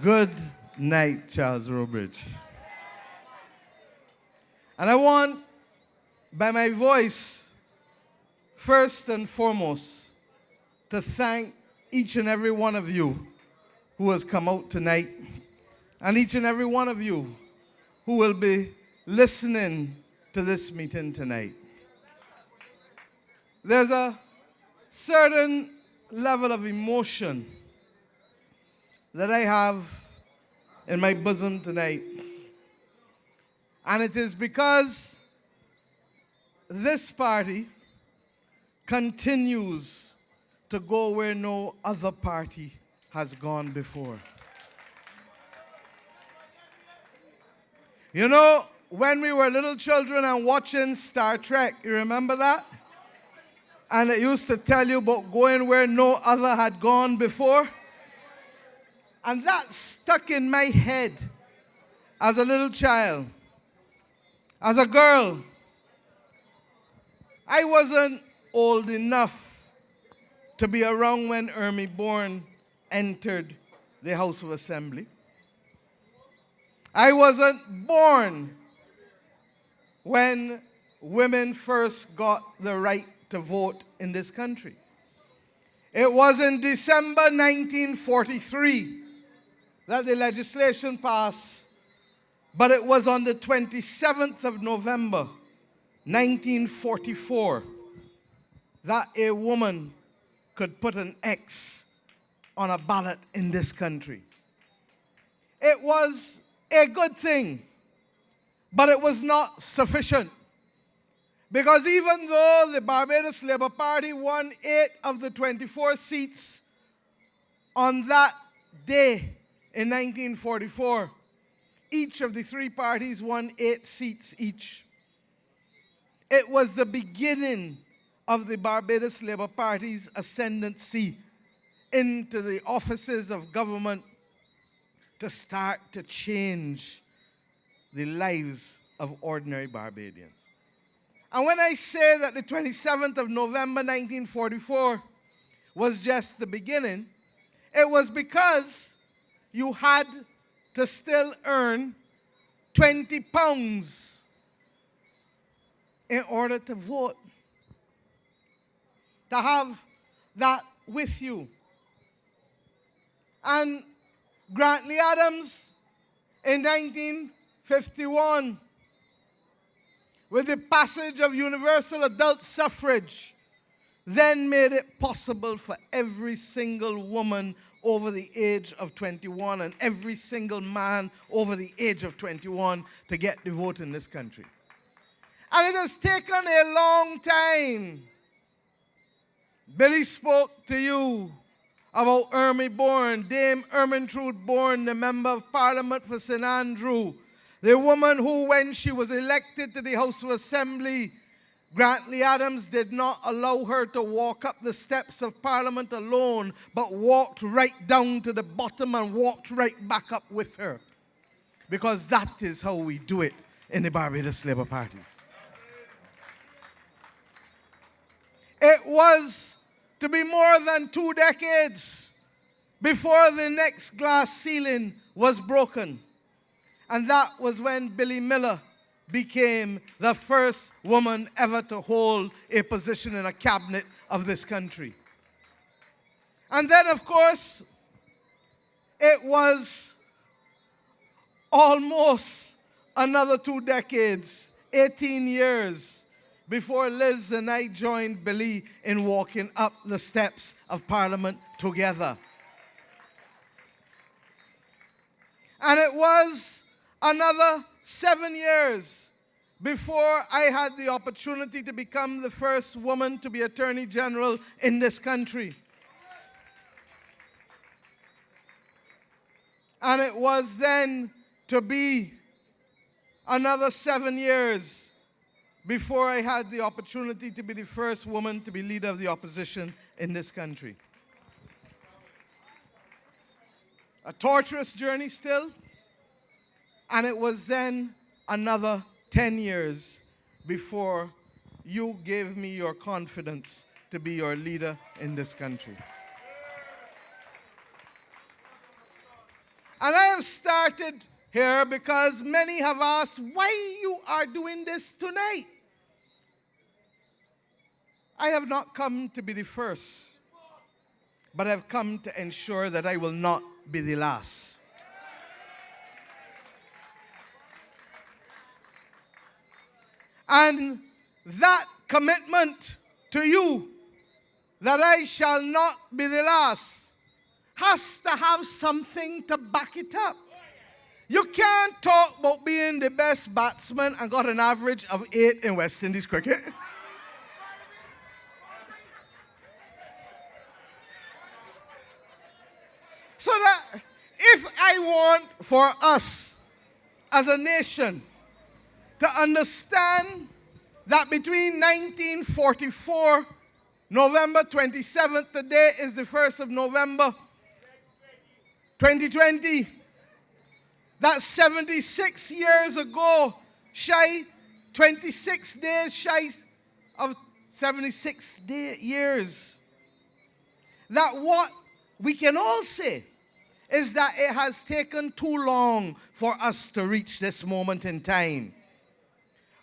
Good night, Charles Robridge. And I want, by my voice, first and foremost, to thank each and every one of you who has come out tonight, and each and every one of you who will be listening to this meeting tonight. There's a certain level of emotion that I have in my bosom tonight. And it is because this party continues to go where no other party has gone before. You know, when we were little children and watching Star Trek, you remember that? And it used to tell you about going where no other had gone before. And that stuck in my head as a little child. As a girl, I wasn't old enough to be around when Ermy Bourne entered the House of Assembly. I wasn't born when women first got the right to vote in this country. It was in December 1943 that the legislation passed, but it was on the 27th of November 1944 that a woman could put an X on a ballot in this country. It was a good thing, but it was not sufficient. Because even though the Barbados Labour Party won 8 of the 24 seats on that day in 1944, each of the 3 parties won 8 seats each. It was the beginning of the Barbados Labour Party's ascendancy into the offices of government to start to change the lives of ordinary Barbadians. And when I say that the 27th of November 1944 was just the beginning, it was because you had to still earn 20 pounds in order to vote. To have that with you. And Grantley Adams in 1951, with the passage of universal adult suffrage, then made it possible for every single woman over the age of 21 and every single man over the age of 21 to get the vote in this country. And it has taken a long time. Billy spoke to you about Ermy Bourne, Dame Ermintrude Bourne, the Member of Parliament for St. Andrew, the woman who, when she was elected to the House of Assembly, Grantley Adams did not allow her to walk up the steps of Parliament alone, but walked right down to the bottom and walked right back up with her. Because that is how we do it in the Barbados Labour Party. It was to be more than 2 decades before the next glass ceiling was broken. And that was when Billy Miller became the first woman ever to hold a position in a cabinet of this country. And then, of course, it was almost another 2 decades, 18 years, before Liz and I joined Billy in walking up the steps of Parliament together. And it was another 7 years before I had the opportunity to become the first woman to be Attorney General in this country. And it was then to be another 7 years before I had the opportunity to be the first woman to be leader of the opposition in this country. A torturous journey still. And it was then another 10 years before you gave me your confidence to be your leader in this country. And I have started here because many have asked why you are doing this tonight. I have not come to be the first, but I've come to ensure that I will not be the last. And that commitment to you, that I shall not be the last, has to have something to back it up. You can't talk about being the best batsman and got an average of 8 in West Indies cricket. So that if I want for us as a nation to understand that between 1944, November 27th, today is the 1st of November, 2020, that's 76 years ago, 26 days shy of 76 years, that what we can all say is that it has taken too long for us to reach this moment in time.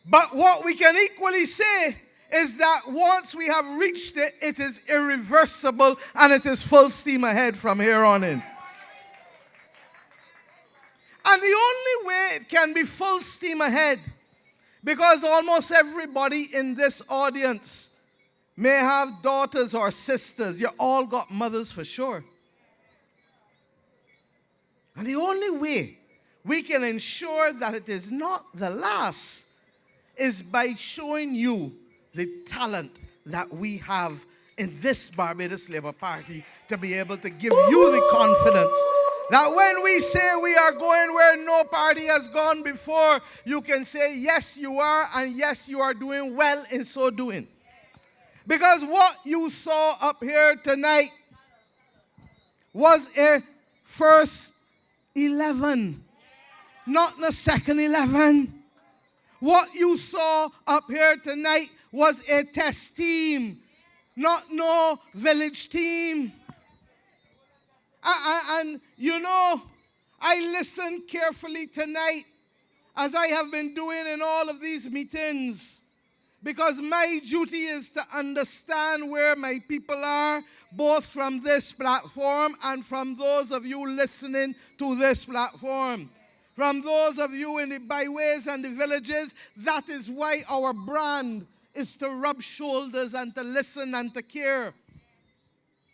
But what we can equally say is that once we have reached it, it is irreversible and it is full steam ahead from here on in. And the only way it can be full steam ahead, because almost everybody in this audience may have daughters or sisters. You all got mothers for sure. And the only way we can ensure that it is not the last is by showing you the talent that we have in this Barbados Labour Party to be able to give you the confidence that when we say we are going where no party has gone before, you can say, yes, you are, and yes, you are doing well in so doing. Because what you saw up here tonight was a first 11, not the second 11. What you saw up here tonight was a test team, not no village team. And you know, I listened carefully tonight, as I have been doing in all of these meetings, because my duty is to understand where my people are, both from this platform and from those of you listening to this platform. From those of you in the byways and the villages, that is why our brand is to rub shoulders and to listen and to care.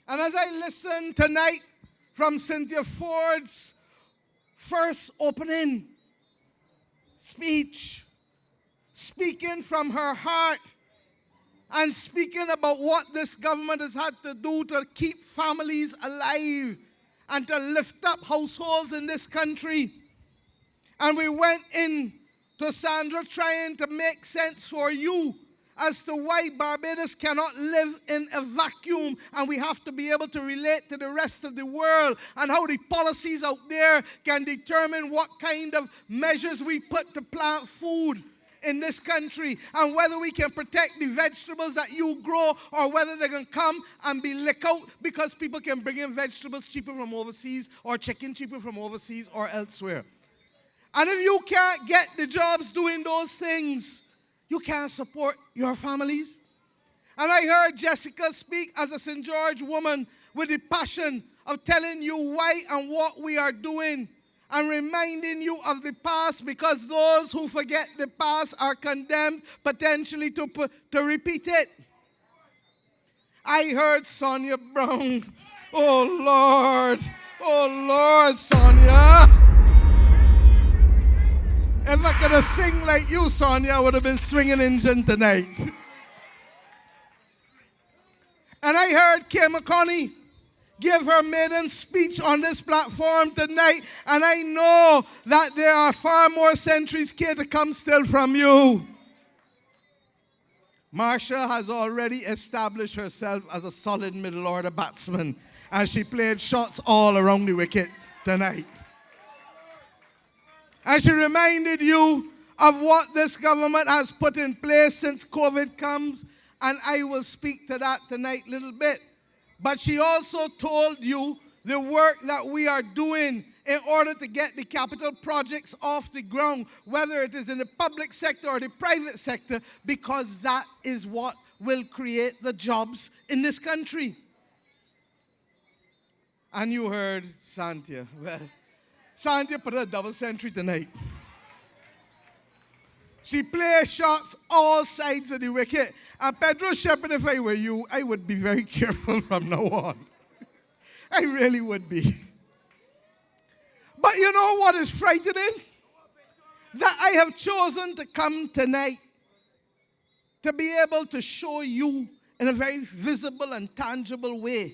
And as I listen tonight from Cynthia Ford's first opening speech, speaking from her heart and speaking about what this government has had to do to keep families alive and to lift up households in this country. And we went in to Sandra trying to make sense for you as to why Barbados cannot live in a vacuum, and we have to be able to relate to the rest of the world, and how the policies out there can determine what kind of measures we put to plant food in this country, and whether we can protect the vegetables that you grow, or whether they're going to come and be licked out because people can bring in vegetables cheaper from overseas, or chicken cheaper from overseas or elsewhere. And if you can't get the jobs doing those things, you can't support your families. And I heard Jessica speak as a St. George woman with the passion of telling you why and what we are doing, and reminding you of the past, because those who forget the past are condemned potentially to repeat it. I heard Sonia Brown. Oh Lord, Sonia. If I could have sing like you, Sonia, I would have been swinging engine tonight. And I heard Kay McConney give her maiden speech on this platform tonight, and I know that there are far more centuries, Kay, to come still from you. Marsha has already established herself as a solid middle order batsman, and she played shots all around the wicket tonight. And she reminded you of what this government has put in place since COVID comes, and I will speak to that tonight a little bit. But she also told you the work that we are doing in order to get the capital projects off the ground, whether it is in the public sector or the private sector, because that is what will create the jobs in this country. And you heard Santia. Well, Santia put a double century tonight. She plays shots all sides of the wicket. And Pedro Shepard, if I were you, I would be very careful from now on. I really would be. But you know what is frightening? That I have chosen to come tonight to be able to show you in a very visible and tangible way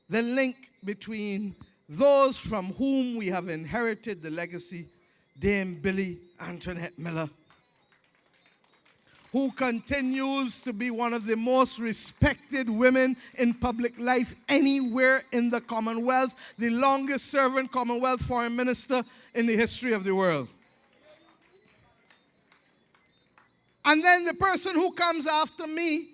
the link between those from whom we have inherited the legacy, Dame Billie Antoinette Miller, who continues to be one of the most respected women in public life anywhere in the Commonwealth, the longest serving Commonwealth foreign minister in the history of the world. And then the person who comes after me,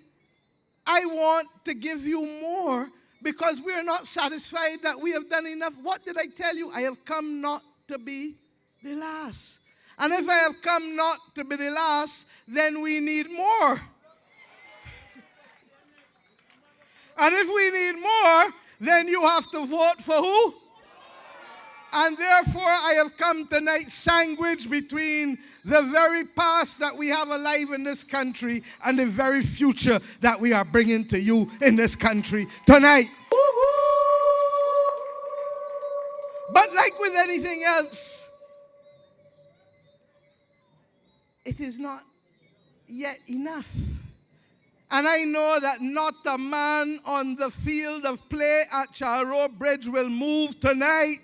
I want to give you more because we are not satisfied that we have done enough. What did I tell you? I have come not to be the last. And if I have come not to be the last, then we need more. And if we need more, then you have to vote for who? And therefore, I have come tonight sandwiched between the very past that we have alive in this country and the very future that we are bringing to you in this country tonight. But like with anything else, it is not yet enough. And I know that not a man on the field of play at Charrow Bridge will move tonight.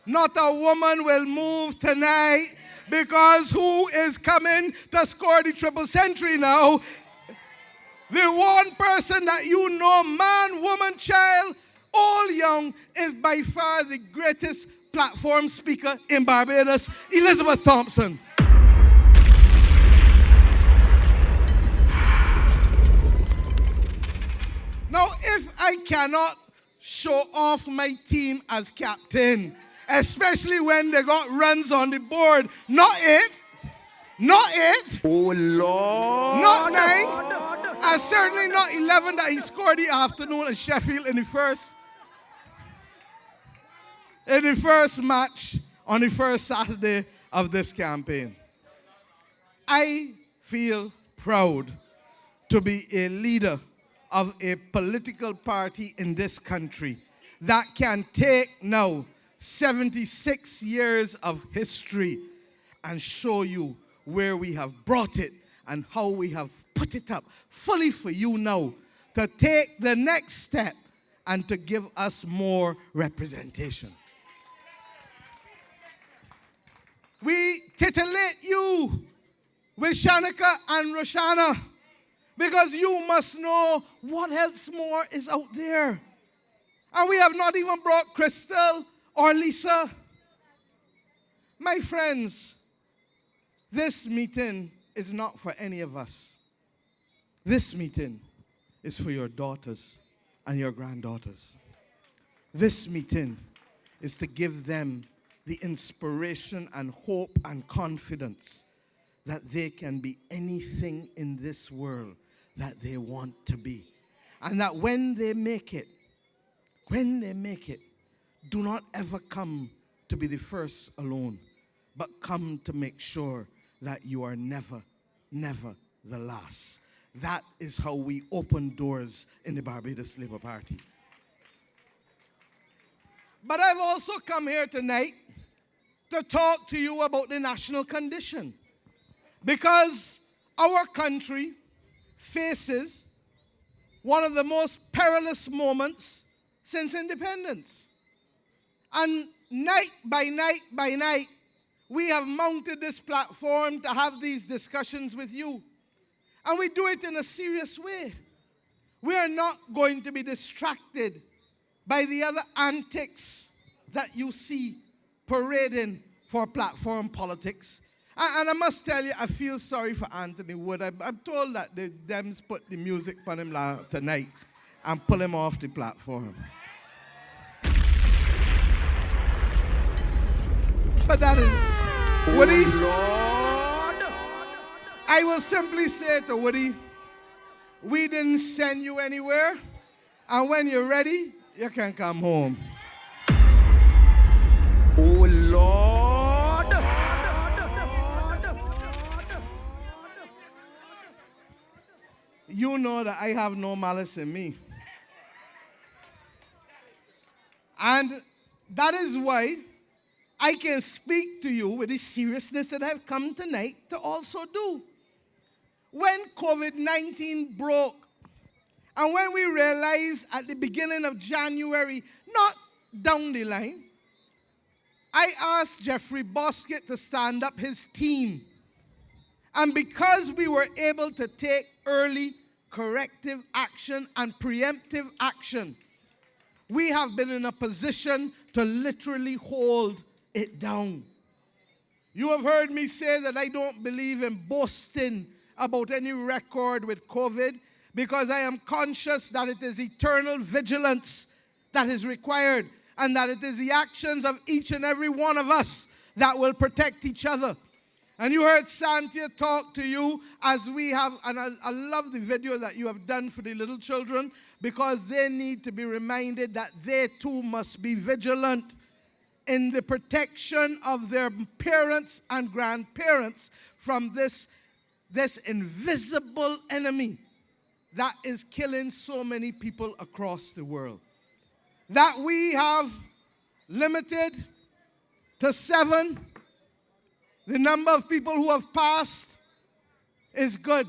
Not a woman will move tonight, because who is coming to score the triple century now? The one person that you know, man, woman, child, all young, is by far the greatest platform speaker in Barbados, Elizabeth Thompson. Now, if I cannot show off my team as captain, especially when they got runs on the board, not 8, not 8, oh Lord, not 9, and certainly not 11 that he scored the afternoon at Sheffield in the first match on the first Saturday of this campaign. I feel proud to be a leader of a political party in this country that can take now 76 years of history and show you where we have brought it and how we have put it up fully for you now to take the next step and to give us more representation. We titillate you with Shanika and Roshana because you must know what else more is out there. And we have not even brought Crystal or Lisa. My friends, this meeting is not for any of us. This meeting is for your daughters and your granddaughters. This meeting is to give them the inspiration and hope and confidence that they can be anything in this world that they want to be. And that when they make it, do not ever come to be the first alone, but come to make sure that you are never, never the last. That is how we open doors in the Barbados Labour Party. But I've also come here tonight to talk to you about the national condition, because our country faces one of the most perilous moments since independence. And night by night by night, we have mounted this platform to have these discussions with you. And we do it in a serious way. We are not going to be distracted by the other antics that you see parading for platform politics. And I must tell you, I feel sorry for Anthony Wood. I'm told that the Dems put the music on him tonight and pull him off the platform. But that is Woody. Lord. I will simply say to Woody, we didn't send you anywhere. And when you're ready, you can come home. Oh, Lord. You know that I have no malice in me. And that is why I can speak to you with the seriousness that I've come tonight to also do. When COVID-19 broke, and when we realized at the beginning of January, not down the line, I asked Jeffrey Bosket to stand up his team. And because we were able to take early corrective action and preemptive action, we have been in a position to literally hold it down. You have heard me say that I don't believe in boasting about any record with COVID, because I am conscious that it is eternal vigilance that is required, and that it is the actions of each and every one of us that will protect each other. And you heard Santia talk to you as we have, and I love the video that you have done for the little children, because they need to be reminded that they too must be vigilant in the protection of their parents and grandparents from this invisible enemy that is killing so many people across the world. That we have limited to 7. The number of people who have passed is good.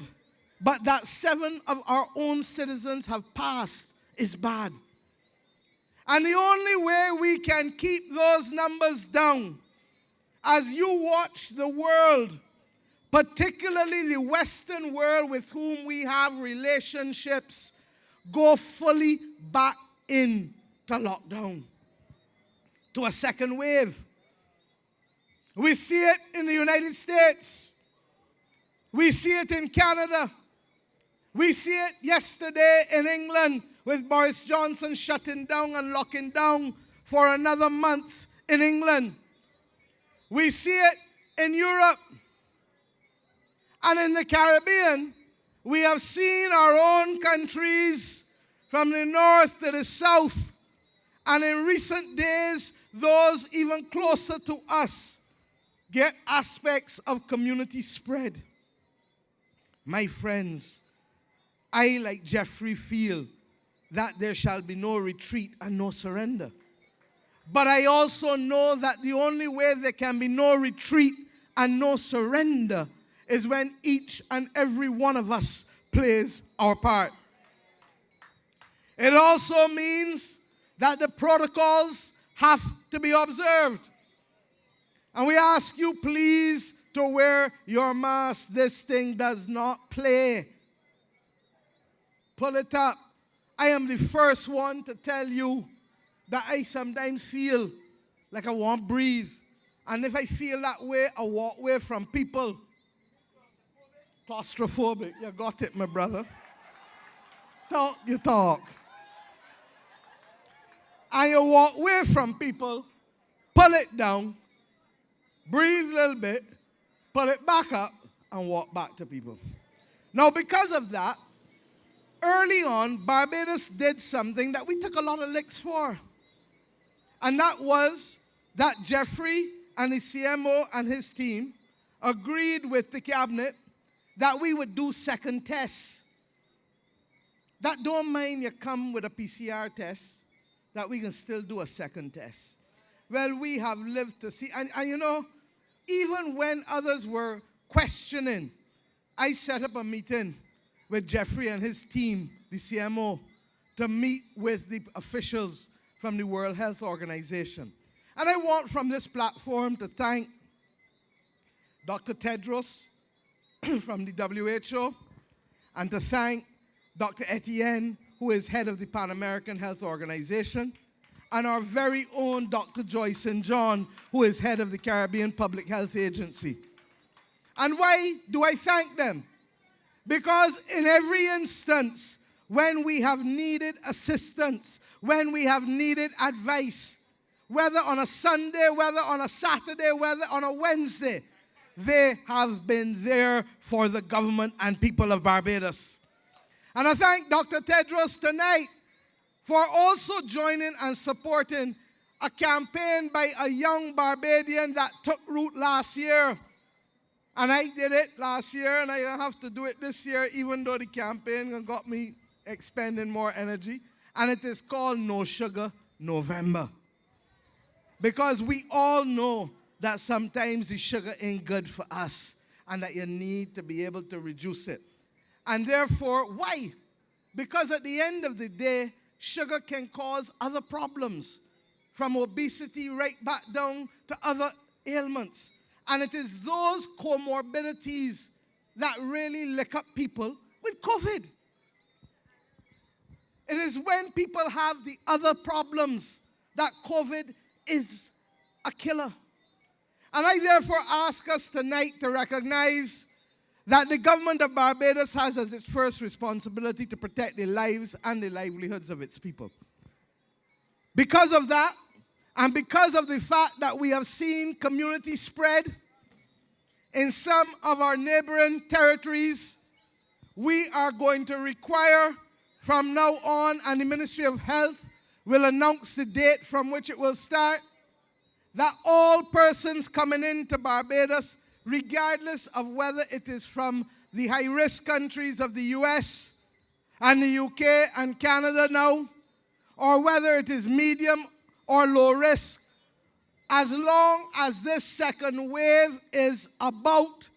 But that 7 of our own citizens have passed is bad. And the only way we can keep those numbers down, as you watch the world, particularly the Western world with whom we have relationships, go fully back into lockdown, to a second wave. We see it in the United States. We see it in Canada. We see it yesterday in England with Boris Johnson shutting down and locking down for another month in England. We see it in Europe. And in the Caribbean, we have seen our own countries from the north to the south, and in recent days, those even closer to us get aspects of community spread. My friends, I, like Jeffrey, feel that there shall be no retreat and no surrender. But I also know that the only way there can be no retreat and no surrender is when each and every one of us plays our part. It also means that the protocols have to be observed. And we ask you, please, to wear your mask. This thing does not play. Pull it up. I am the first one to tell you that I sometimes feel like I won't breathe. And if I feel that way, I walk away from people. Claustrophobic. You got it, my brother. Talk, you talk. And you walk away from people, pull it down, breathe a little bit, pull it back up, and walk back to people. Now, because of that, early on, Barbados did something that we took a lot of licks for. And that was that Jeffrey and the CMO and his team agreed with the cabinet that we would do second tests. That don't mind you come with a PCR test, that we can still do a second test. Well, we have lived to see, and you know, even when others were questioning, I set up a meeting with Jeffrey and his team, the CMO, to meet with the officials from the World Health Organization. And I want from this platform to thank Dr. Tedros from the WHO, and to thank Dr. Etienne, who is head of the Pan American Health Organization, and our very own Dr. Joy St. John, who is head of the Caribbean Public Health Agency. And why do I thank them? Because in every instance, when we have needed assistance, when we have needed advice, whether on a Sunday, whether on a Saturday, whether on a Wednesday, they have been there for the government and people of Barbados. And I thank Dr. Tedros tonight for also joining and supporting a campaign by a young Barbadian that took root last year. And I did it last year, and I have to do it this year, even though the campaign got me expending more energy. And it is called No Sugar November. Because we all know that sometimes the sugar ain't good for us, and that you need to be able to reduce it. And therefore, why? Because at the end of the day, sugar can cause other problems, from obesity right back down to other ailments. And it is those comorbidities that really lick up people with COVID. It is when people have the other problems that COVID is a killer. And I therefore ask us tonight to recognize that the government of Barbados has as its first responsibility to protect the lives and the livelihoods of its people. Because of that, and because of the fact that we have seen community spread in some of our neighboring territories, we are going to require from now on, and the Ministry of Health will announce the date from which it will start, that all persons coming into Barbados, regardless of whether it is from the high-risk countries of the US and the UK and Canada now, or whether it is medium or low risk, as long as this second wave is about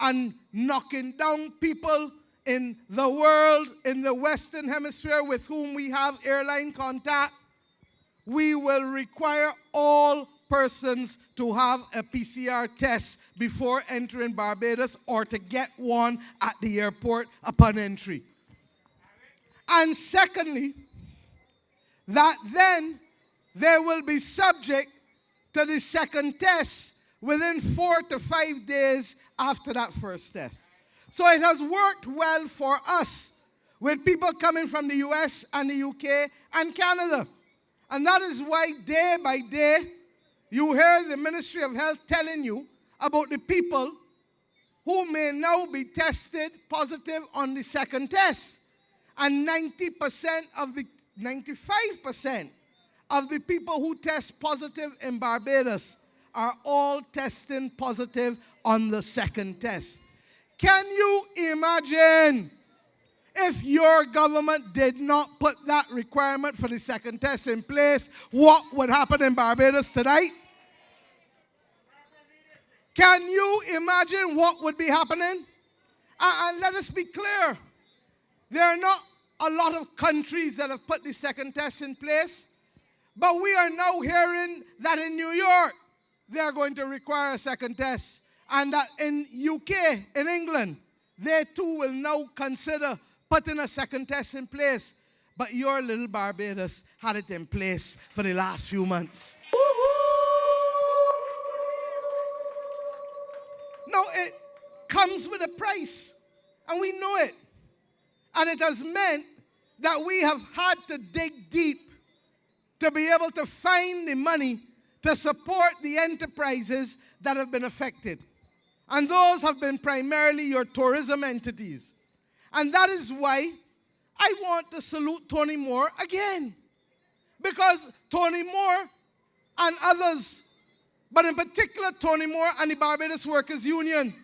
and knocking down people in the world, in the Western Hemisphere with whom we have airline contact, we will require all persons to have a PCR test before entering Barbados, or to get one at the airport upon entry. And secondly, that then they will be subject to the second test within 4 to 5 days after that first test. So it has worked well for us with people coming from the US and the UK and Canada. And that is why day by day you hear the Ministry of Health telling you about the people who may now be tested positive on the second test. And 95% of the people who test positive in Barbados are all testing positive on the second test. Can you imagine if your government did not put that requirement for the second test in place, what would happen in Barbados tonight? Can you imagine what would be happening? And let us be clear, there are not a lot of countries that have put the second test in place, but we are now hearing that in New York, they are going to require a second test, and that in UK, in England, they too will now consider putting a second test in place. But your little Barbados had it in place for the last few months. Now, it comes with a price, and we know it. And it has meant that we have had to dig deep to be able to find the money to support the enterprises that have been affected. And those have been primarily your tourism entities. And that is why I want to salute Tony Moore again. Because Tony Moore and others, but in particular Tony Moore and the Barbados Workers Union,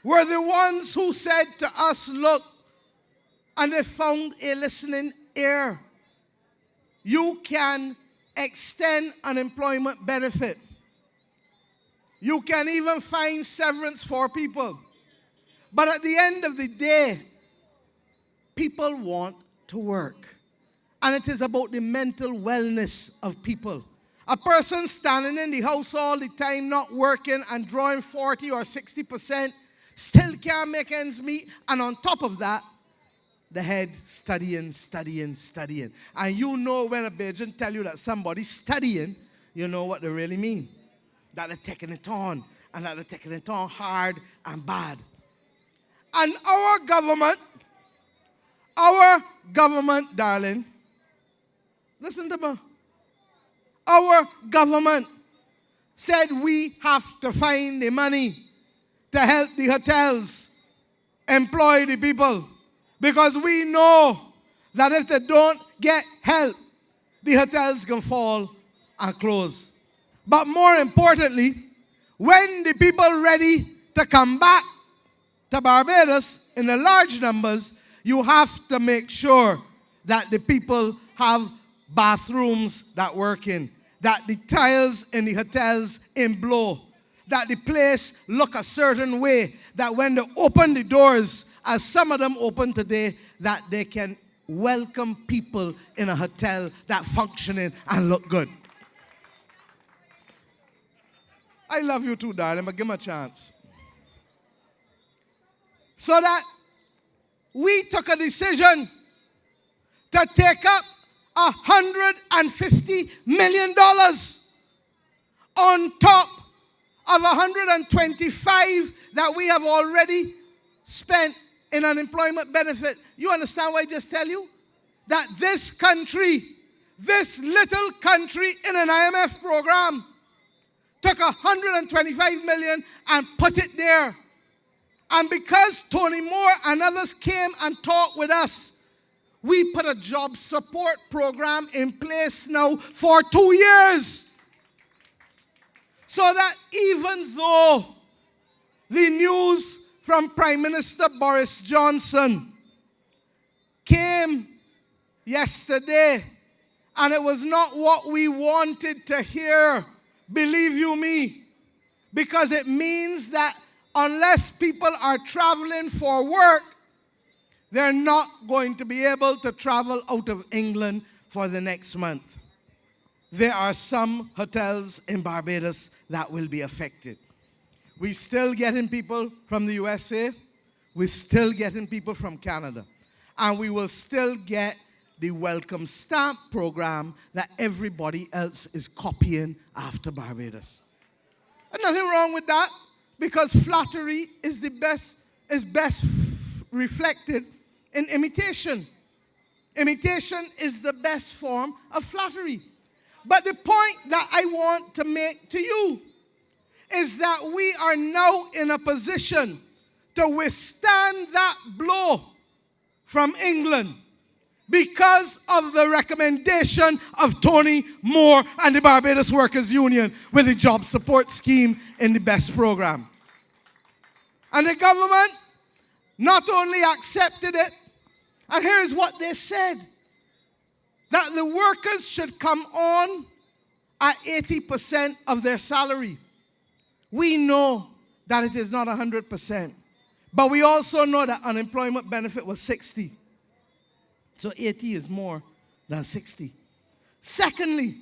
were the ones who said to us, look, and they found a listening ear. You can extend unemployment benefit. You can even find severance for people. But at the end of the day, people want to work. And it is about the mental wellness of people. A person standing in the house all the time, not working and drawing 40 or 60%, still can't make ends meet. And on top of that, the head studying. And you know when a Bajan tell you that somebody's studying, you know what they really mean. That they're taking it on, and that they're taking it on hard and bad. And our government, darling, listen to me. our government said we have to find the money to help the hotels employ the people, because we know that if they don't get help, the hotels can fall and close. But more importantly, when the people ready to come back to Barbados in the large numbers, you have to make sure that the people have bathrooms that work in, that the tiles in the hotels in blow, that the place look a certain way, that when they open the doors, as some of them open today, that they can welcome people in a hotel that functioning and look good. I love you too, darling, but give me a chance. So that we took a decision to take up $150 million on top of 125 that we have already spent in unemployment benefit. You understand what I just tell you? That this country, this little country in an IMF program, took 125 million and put it there. And because Tony Moore and others came and talked with us, we put a job support program in place now for 2 years. So that even though the news from Prime Minister Boris Johnson came yesterday, and it was not what we wanted to hear, believe you me, because it means that unless people are traveling for work, they're not going to be able to travel out of England for the next month. There are some hotels in Barbados that will be affected. We're still getting people from the USA. We're still getting people from Canada. And we will still get the welcome stamp program that everybody else is copying after Barbados. And nothing wrong with that, because flattery is best reflected in imitation. Imitation is the best form of flattery. But the point that I want to make to you is that we are now in a position to withstand that blow from England because of the recommendation of Tony Moore and the Barbados Workers Union with the job support scheme in the BEST program. And the government not only accepted it, and here is what they said, that the workers should come on at 80% of their salary. We know that it is not 100%, but we also know that unemployment benefit was 60. So 80 is more than 60. Secondly,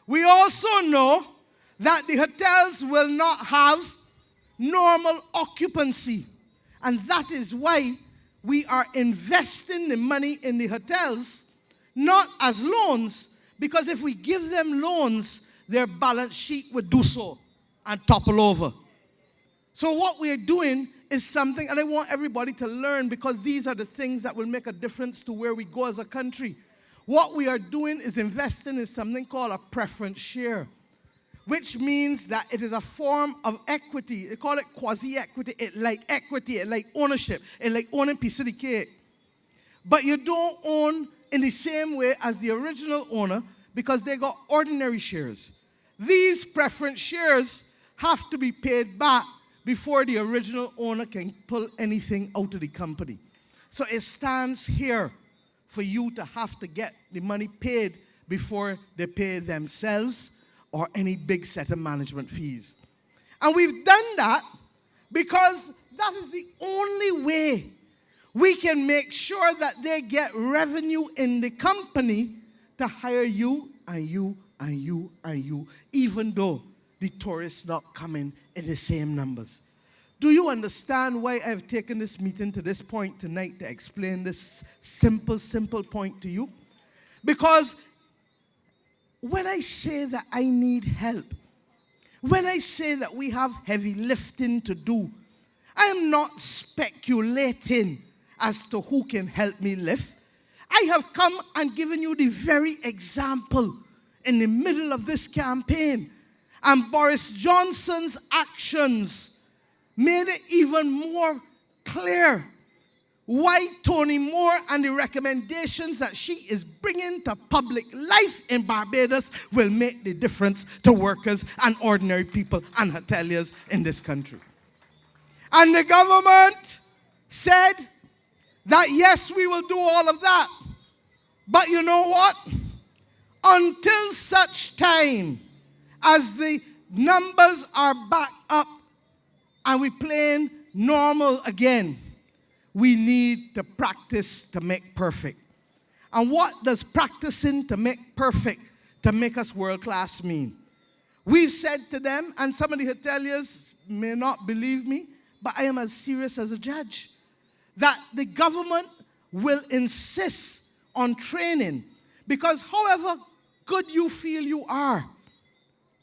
we also know that the hotels will not have normal occupancy. And that is why we are investing the money in the hotels, not as loans, because if we give them loans, their balance sheet would do so and topple over. So what we're doing is something, and I want everybody to learn, because these are the things that will make a difference to where we go as a country. What we are doing is investing in something called a preference share, which means that it is a form of equity. They call it quasi-equity. It like equity, it like ownership, it like owning a piece of the cake. But you don't own in the same way as the original owner, because they got ordinary shares. These preference shares have to be paid back before the original owner can pull anything out of the company. So it stands here for you to have to get the money paid before they pay themselves or any big set of management fees. And we've done that because that is the only way we can make sure that they get revenue in the company to hire you and you and you and you, even though the tourists not coming in the same numbers. Do you understand why I've taken this meeting to this point tonight to explain this simple point to you? Because when I say that I need help, when I say that we have heavy lifting to do, I am not speculating as to who can help me lift. I have come and given you the very example in the middle of this campaign. And Boris Johnson's actions made it even more clear why Tony Moore and the recommendations that she is bringing to public life in Barbados will make the difference to workers and ordinary people and hoteliers in this country. And the government said that yes, we will do all of that. But you know what? Until such time as the numbers are back up and we playing normal again, we need to practice to make perfect. And what does practicing to make perfect, to make us world class mean? We've said to them, and some of the hoteliers may not believe me, but I am as serious as a judge, that the government will insist on training, because however good you feel you are,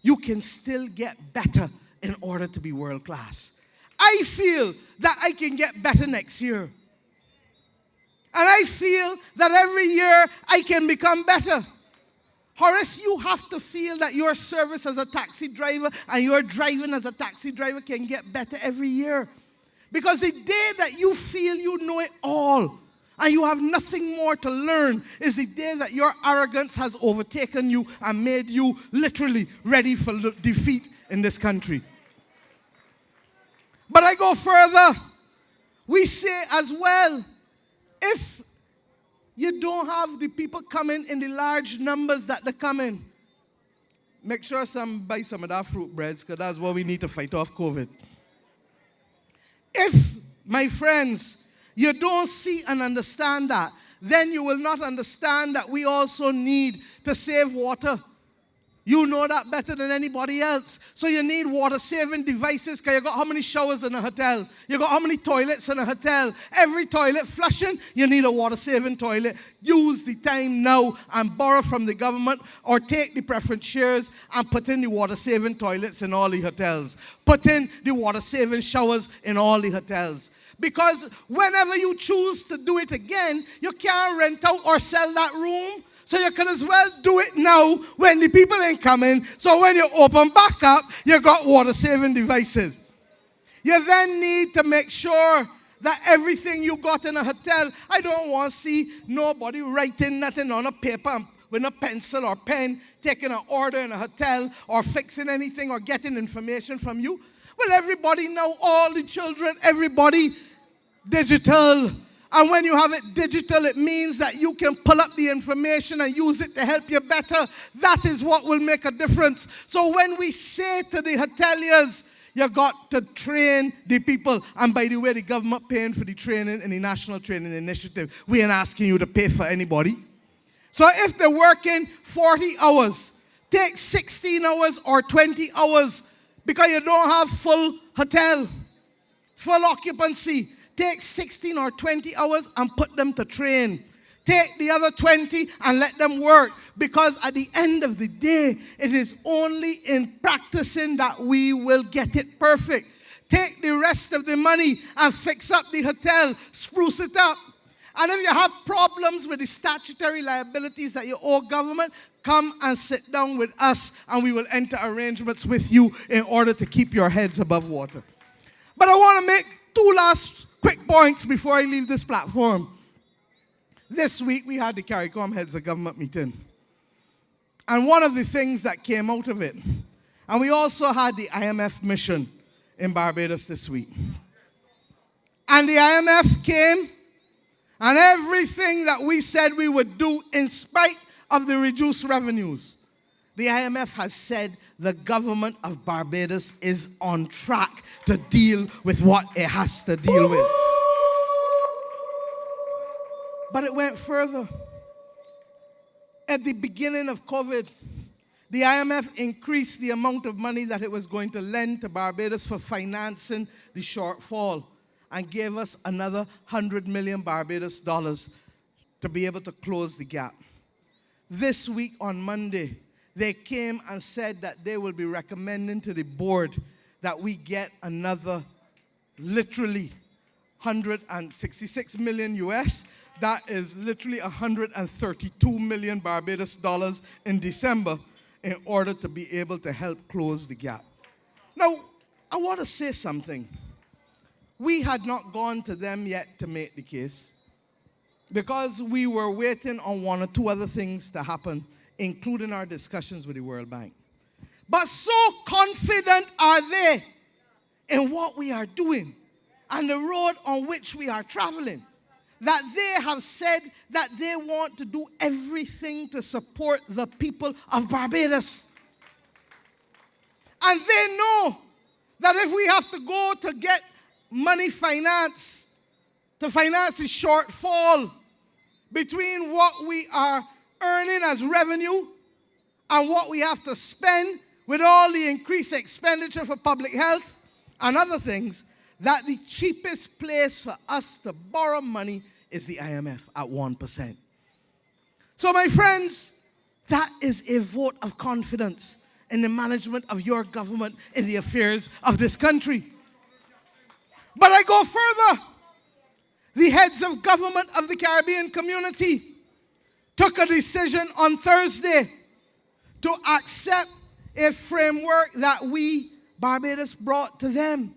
you can still get better in order to be world class. I feel that I can get better next year. And I feel that every year I can become better. Horace, you have to feel that your service as a taxi driver and your driving as a taxi driver can get better every year. Because the day that you feel you know it all and you have nothing more to learn is the day that your arrogance has overtaken you and made you literally ready for defeat in this country. But I go further. We say as well, if you don't have the people coming in the large numbers that they're coming, make sure buy some of that fruit breads, because that's what we need to fight off COVID. If, my friends, you don't see and understand that, then you will not understand that we also need to save water. You know that better than anybody else. So you need water-saving devices, because you got how many showers in a hotel? You got how many toilets in a hotel? Every toilet flushing, you need a water-saving toilet. Use the time now and borrow from the government, or take the preference shares and put in the water-saving toilets in all the hotels. Put in the water-saving showers in all the hotels. Because whenever you choose to do it again, you can't rent out or sell that room. So you can as well do it now when the people ain't coming. So when you open back up, you got water-saving devices. You then need to make sure that everything you got in a hotel, I don't want to see nobody writing nothing on a paper with a pencil or pen, taking an order in a hotel or fixing anything or getting information from you. Well, everybody now, all the children, everybody digital. And when you have it digital, it means that you can pull up the information and use it to help you better. That is what will make a difference. So when we say to the hoteliers, you got to train the people. And by the way, the government paying for the training in the National Training Initiative. We ain't asking you to pay for anybody. So if they're working 40 hours, take 16 hours or 20 hours because you don't have full hotel, full occupancy. Take 16 or 20 hours and put them to train. Take the other 20 and let them work. Because at the end of the day, it is only in practicing that we will get it perfect. Take the rest of the money and fix up the hotel, spruce it up. And if you have problems with the statutory liabilities that you owe government, come and sit down with us and we will enter arrangements with you in order to keep your heads above water. But I want to make two last quick points before I leave this platform. This week we had the CARICOM Heads of Government meeting. And one of the things that came out of it, and we also had the IMF mission in Barbados this week. And the IMF came, and everything that we said we would do in spite of the reduced revenues, the IMF has said the government of Barbados is on track to deal with what it has to deal with. But it went further. At the beginning of COVID, the IMF increased the amount of money that it was going to lend to Barbados for financing the shortfall and gave us another 100 million Barbados dollars to be able to close the gap. This week on Monday, they came and said that they will be recommending to the board that we get another literally 166 million US That is literally 132 million Barbados dollars in December in order to be able to help close the gap. Now, I want to say something. We had not gone to them yet to make the case because we were waiting on one or two other things to happen, including our discussions with the World Bank. But so confident are they in what we are doing and the road on which we are traveling, that they have said that they want to do everything to support the people of Barbados. And they know that if we have to go to get money finance, to finance the shortfall between what we are earning as revenue and what we have to spend with all the increased expenditure for public health and other things, that the cheapest place for us to borrow money is the IMF at 1%. So my friends, that is a vote of confidence in the management of your government in the affairs of this country. But I go further. The heads of government of the Caribbean community took a decision on Thursday to accept a framework that we, Barbados, brought to them.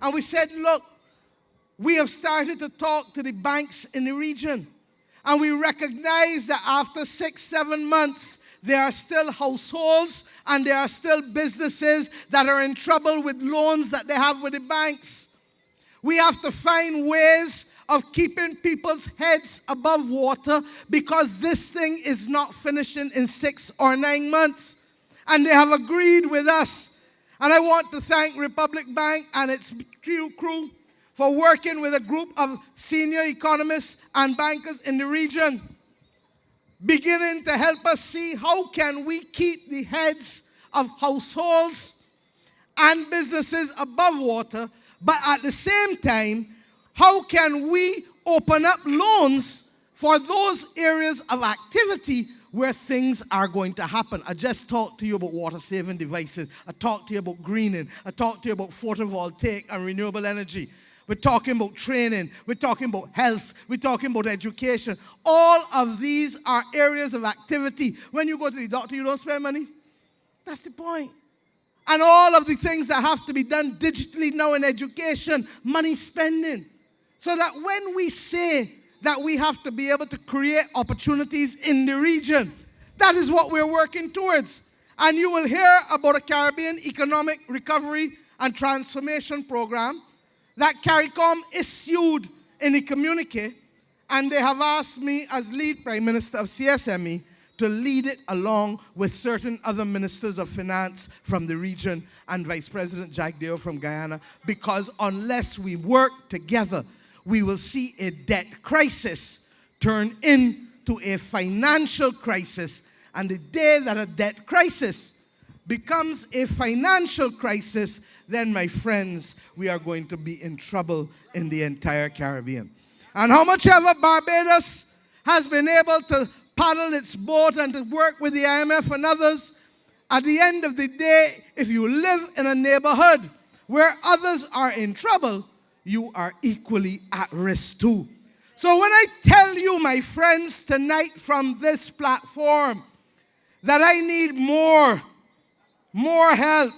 And we said, look, we have started to talk to the banks in the region. And we recognize that after 6-7 months, there are still households and there are still businesses that are in trouble with loans that they have with the banks. We have to find ways of keeping people's heads above water because this thing is not finishing in 6 or 9 months. And they have agreed with us. And I want to thank Republic Bank and its crew for working with a group of senior economists and bankers in the region, beginning to help us see how can we keep the heads of households and businesses above water, but at the same time, how can we open up loans for those areas of activity where things are going to happen. I just talked to you about water-saving devices. I talked to you about greening. I talked to you about photovoltaic and renewable energy. We're talking about training. We're talking about health. We're talking about education. All of these are areas of activity. When you go to the doctor, you don't spend money. That's the point. And all of the things that have to be done digitally now in education, money spending. So that when we say that we have to be able to create opportunities in the region, that is what we're working towards. And you will hear about a Caribbean Economic Recovery and Transformation Program that CARICOM issued in a communique, and they have asked me as lead Prime Minister of CSME to lead it along with certain other ministers of finance from the region and Vice President Jack Deo from Guyana, because unless we work together, we will see a debt crisis turn into a financial crisis. And the day that a debt crisis becomes a financial crisis, then, my friends, we are going to be in trouble in the entire Caribbean. And how much ever Barbados has been able to paddle its boat and to work with the IMF and others, at the end of the day, if you live in a neighborhood where others are in trouble, you are equally at risk too. So when I tell you, my friends, tonight from this platform, that I need more help,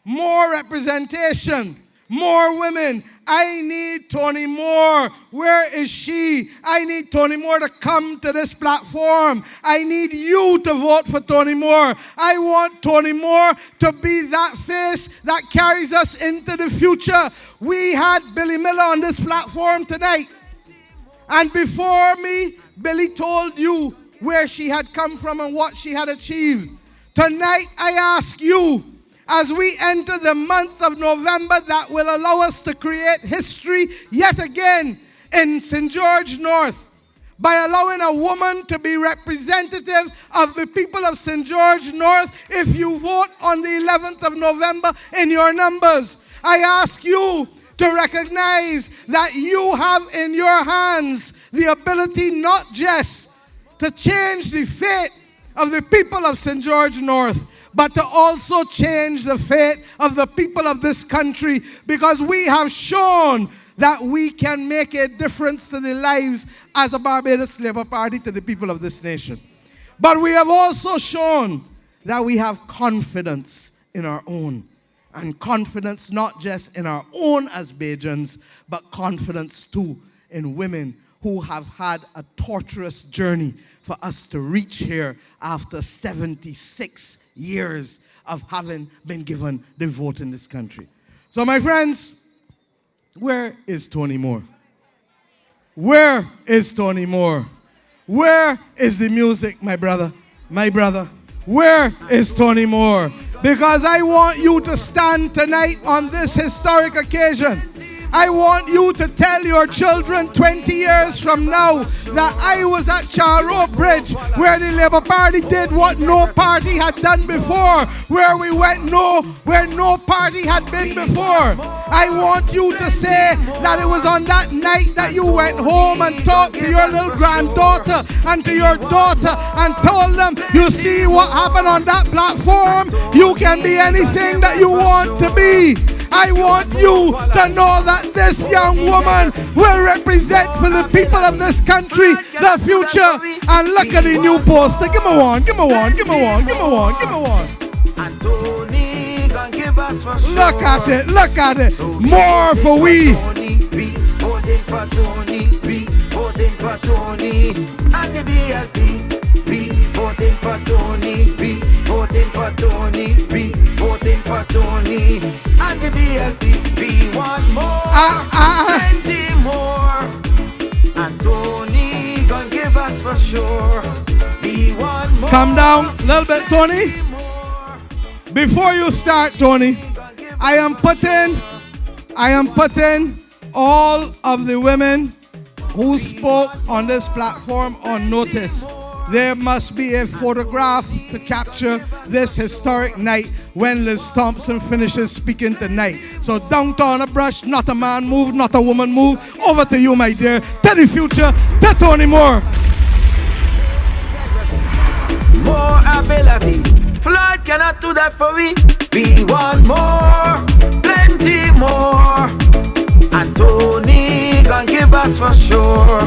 more representation, more women. I need Tony Moore. Where is she? I need Tony Moore to come to this platform. I need you to vote for Tony Moore. I want Tony Moore to be that face that carries us into the future. We had Billy Miller on this platform tonight. And before me, Billy told you where she had come from and what she had achieved. Tonight, I ask you, as we enter the month of November that will allow us to create history yet again in St. George North, by allowing a woman to be representative of the people of St. George North, if you vote on the 11th of November in your numbers, I ask you to recognize that you have in your hands the ability not just to change the fate of the people of St. George North, but to also change the fate of the people of this country, because we have shown that we can make a difference to the lives as a Barbados Labour Party to the people of this nation. But we have also shown that we have confidence in our own. And confidence not just in our own as Bajans, but confidence too in women who have had a torturous journey for us to reach here after 76 years of having been given the vote in this country. So my friends, where is Tony Moore? Where is Tony Moore? Where is the music, my brother? My brother, where is Tony Moore? Because I want you to stand tonight on this historic occasion. I want you to tell your children 20 years from now that I was at Rowe Bridge where the Labour Party did what no party had done before, where we went where no party had been before. I want you to say that it was on that night that you went home and talked to your little granddaughter and to your daughter and told them, you see what happened on that platform? You can be anything that you want to be. I want you to know that this young woman will represent for the people of this country the future. And look at the new poster. Give me one, give me one, give me one, give me one, give me one. Look at it, look at it. More for we. Voting for Tony, we voting for Tony, and the BLP, we voting for Tony, we voting for Tony, we voting for Tony, and the BLP, we want more, plenty more, and Tony gonna give us for sure. We want more. Calm down a little bit, Tony. Before you start, Tony, I am putting all of the women who spoke on this platform on notice. There must be a photograph to capture this historic night when Liz Thompson finishes speaking tonight. So don't turn a brush, not a man move, not a woman move. Over to you, my dear. To the future, to Tony Moore. More ability. Floyd cannot do that for we. We want more, plenty more. And Tony gonna give us for sure.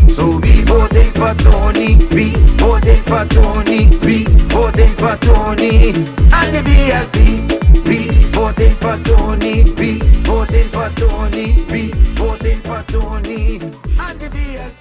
So we voting for Tony, we voting for Tony, we voting for Tony. And the BLP, we voting for Tony, we voting for Tony, we